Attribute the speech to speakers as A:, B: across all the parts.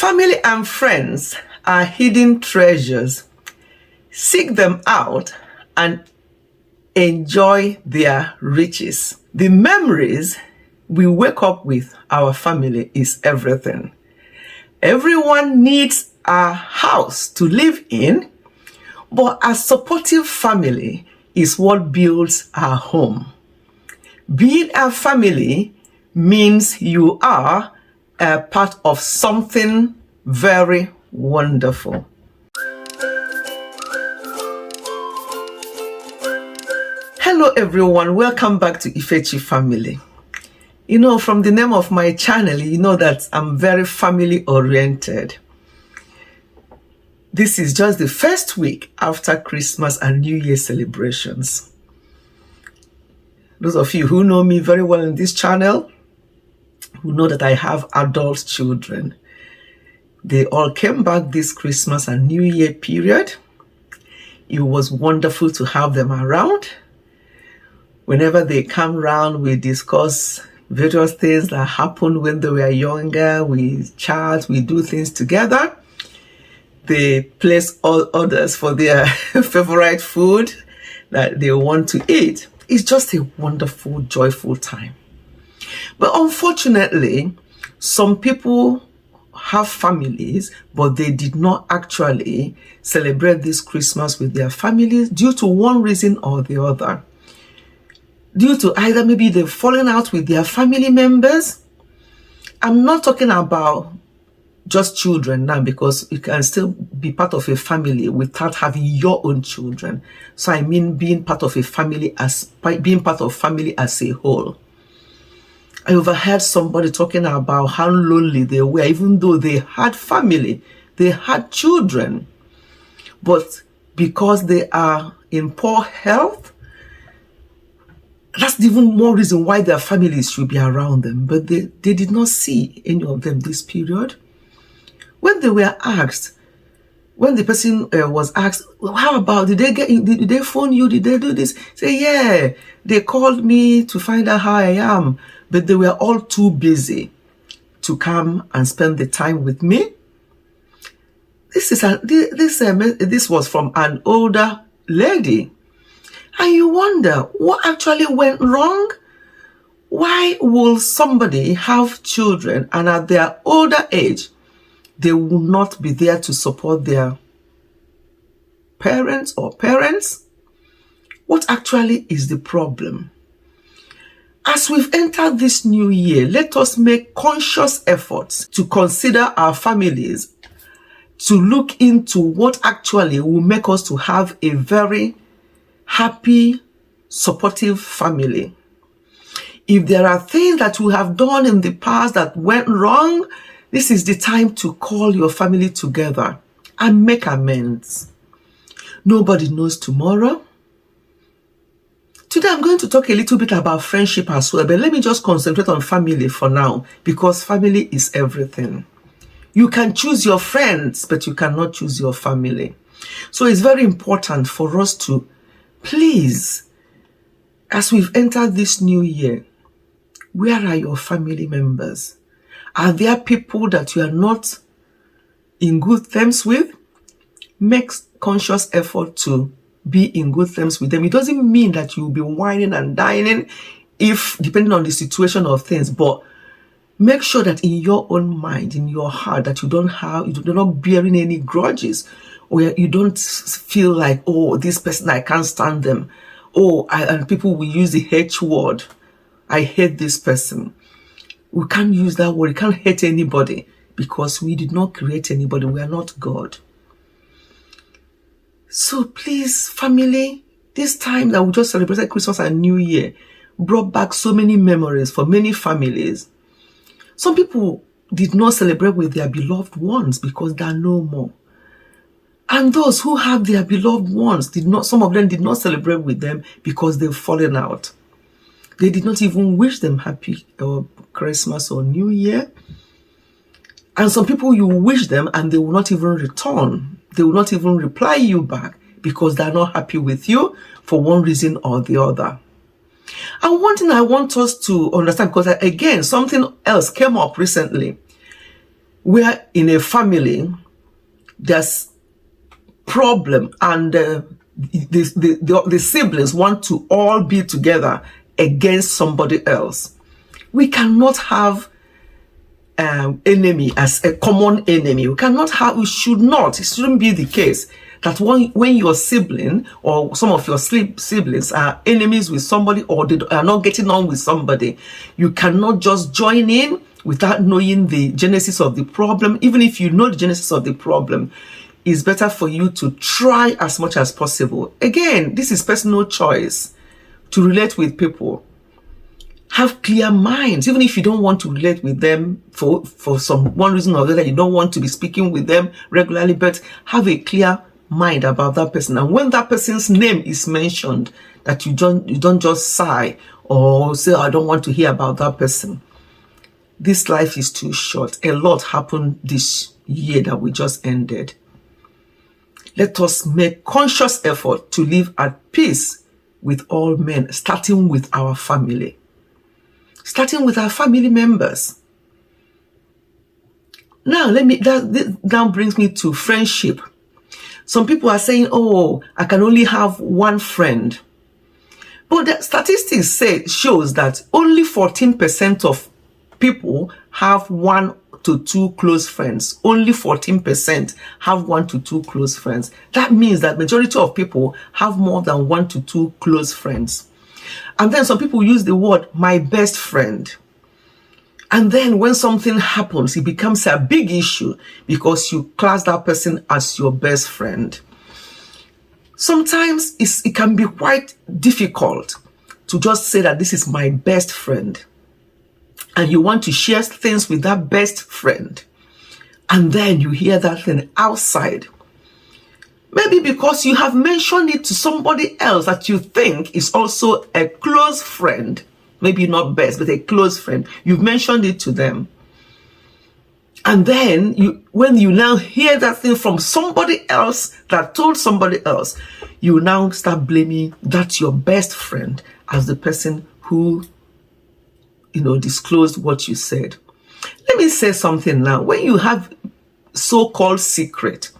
A: Family and friends are hidden treasures. Seek them out and enjoy their riches. The memories we wake up with our family is everything. Everyone needs a house to live in, but a supportive family is what builds our home. Being a family means you are a part of something very wonderful. Hello everyone, welcome back to Ifechi Family. You know, from the name of my channel, you know that I'm very family oriented. This is just the first week after Christmas and New Year celebrations. Those of you who know me very well in this channel, who know that I have adult children. They all came back this Christmas and New Year period. It was wonderful to have them around. Whenever they come around, we discuss various things that happened when they were younger. We chat, we do things together. They place all orders for their favorite food that they want to eat. It's just a wonderful, joyful time. But unfortunately, some people have families, but they did not actually celebrate this Christmas with their families due to one reason or the other. Due to either maybe they've fallen out with their family members. I'm not talking about just children now, because you can still be part of a family without having your own children. So I mean being part of a family as a whole. I overheard somebody talking about how lonely they were, even though they had family, they had children. But because they are in poor health, that's even more reason why their families should be around them. But they did not see any of them this period. When they were asked, when the person was asked, well, how about, did they phone you? Did they do this? Say, yeah, they called me to find out how I am. But they were all too busy to come and spend the time with me. This was from an older lady. And you wonder, what actually went wrong? Why will somebody have children and at their older age, they will not be there to support their parents or parents? What actually is the problem? As we've entered this new year, let us make conscious efforts to consider our families, to look into what actually will make us to have a very happy, supportive family. If there are things that you have done in the past that went wrong, this is the time to call your family together and make amends. Nobody knows tomorrow. Today I'm going to talk a little bit about friendship as well, but let me just concentrate on family for now, because family is everything. You can choose your friends, but you cannot choose your family. So it's very important for us to, please, as we've entered this new year, where are your family members? Are there people that you are not in good terms with? Make conscious effort to be in good terms with them. It doesn't mean that you'll be whining and dining if depending on the situation of things, but make sure that in your own mind, in your heart, that you're not bearing any grudges, or you don't feel like, oh, this person, I can't stand them. And people will use the H word. I hate this person. We can't use that word. We can't hate anybody, because we did not create anybody. We are not God. So please, family, this time that we just celebrated Christmas and New Year brought back so many memories for many families. Some people did not celebrate with their beloved ones because they are no more. And those who have their beloved ones, some of them did not celebrate with them because they've fallen out. They did not even wish them happy Christmas or New Year. And some people, you wish them and they will not even return. They will not even reply you back because they're not happy with you for one reason or the other. And one thing I want us to understand, because again, something else came up recently. where in a family there's problem and the siblings want to all be together against somebody else. We cannot have enemy as a common enemy. We should not, it shouldn't be the case that when your sibling or some of your siblings are enemies with somebody, or they are not getting on with somebody, you cannot just join in without knowing the genesis of the problem. Even if you know the genesis of the problem, it's better for you to try as much as possible. Again, this is personal choice to relate with people. Have clear minds, even if you don't want to relate with them for some one reason or the other. You don't want to be speaking with them regularly, but have a clear mind about that person. And when that person's name is mentioned, that you don't just sigh or say, I don't want to hear about that person. This life is too short. A lot happened this year that we just ended. Let us make conscious effort to live at peace with all men, starting with our family. Starting with our family members. Now, that now brings me to friendship. Some people are saying, oh, I can only have one friend. But the statistics shows that only 14% of people have 1 to 2 close friends. Only 14% have 1 to 2 close friends. That means that majority of people have more than 1 to 2 close friends. And then some people use the word my best friend. And then when something happens, it becomes a big issue because you class that person as your best friend. Sometimes it can be quite difficult to just say that this is my best friend. And you want to share things with that best friend. And then you hear that thing outside. Maybe because you have mentioned it to somebody else that you think is also a close friend. Maybe not best, but a close friend. You've mentioned it to them. And then when you now hear that thing from somebody else that told somebody else, you now start blaming that your best friend as the person who, disclosed what you said. Let me say something now. When you have so-called secret,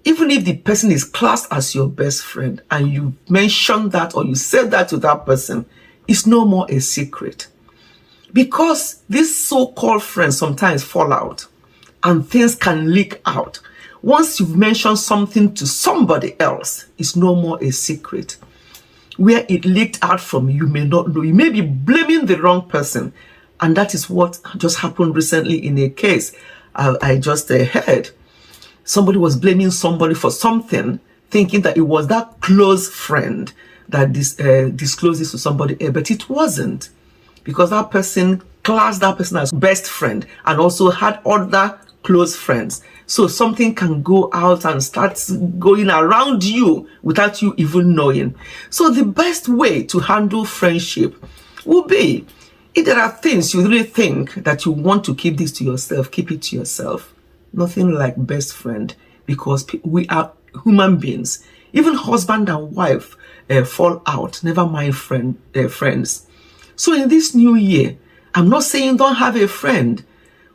A: even if the person is classed as your best friend and you mentioned that or you said that to that person, it's no more a secret. Because these so-called friends sometimes fall out and things can leak out. Once you've mentioned something to somebody else, it's no more a secret. Where it leaked out from, you may not know. You may be blaming the wrong person. And that is what just happened recently in a case I just heard. Somebody was blaming somebody for something, thinking that it was that close friend that disclosed this to somebody, but it wasn't, because that person classed that person as best friend and also had other close friends. So something can go out and start going around you without you even knowing. So the best way to handle friendship will be, if there are things you really think that you want to keep this to yourself, keep it to yourself. Nothing like best friend, because we are human beings. Even husband and wife fall out, never mind friends. So in this new year, I'm not saying don't have a friend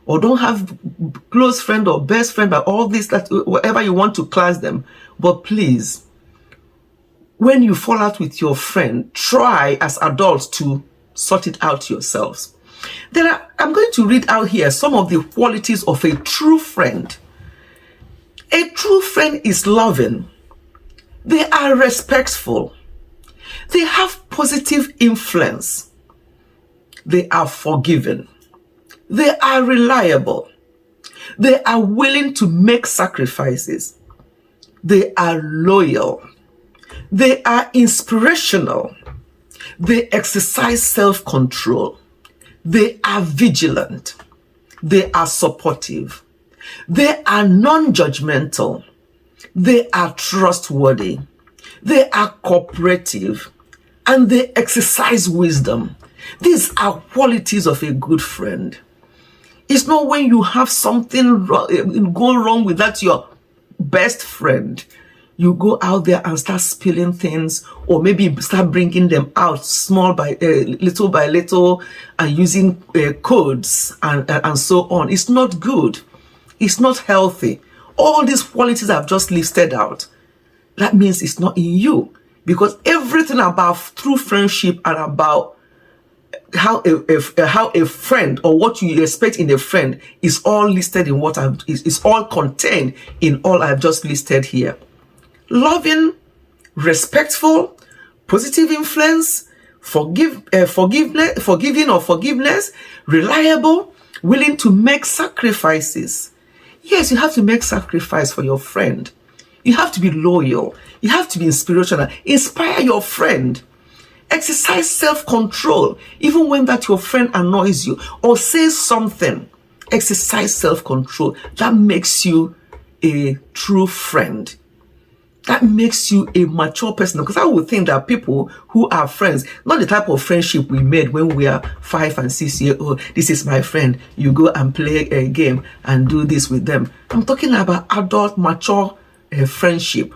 A: or don't have close friend or best friend, but all this, that whatever you want to class them. But please, when you fall out with your friend, try as adults to sort it out yourselves. I'm going to read out here some of the qualities of a true friend. A true friend is loving. They are respectful. They have positive influence. They are forgiving. They are reliable. They are willing to make sacrifices. They are loyal. They are inspirational. They exercise self-control. They are vigilant. They are supportive. They are non-judgmental. They are trustworthy. They are cooperative. And they exercise wisdom. These are qualities of a good friend. It's not when you have something go wrong with that your best friend, you go out there and start spilling things, or maybe start bringing them out small by little, and using codes and so on. It's not good. It's not healthy. All these qualities I've just listed out, that means it's not in you. Because everything about true friendship and about how a friend, or what you expect in a friend, is all listed in what is all contained in all I've just listed here. Loving, respectful, positive influence, forgiving or forgiveness, reliable, willing to make sacrifices. Yes, you have to make sacrifice for your friend. You have to be loyal. You have to be inspirational. Inspire your friend. Exercise self-control, even when that your friend annoys you or says something. Exercise self-control. That makes you a true friend. That makes you a mature person. Because I would think that people who are friends, not the type of friendship we made when we are 5 and 6 years old. This is my friend. You go and play a game and do this with them. I'm talking about adult, mature friendship.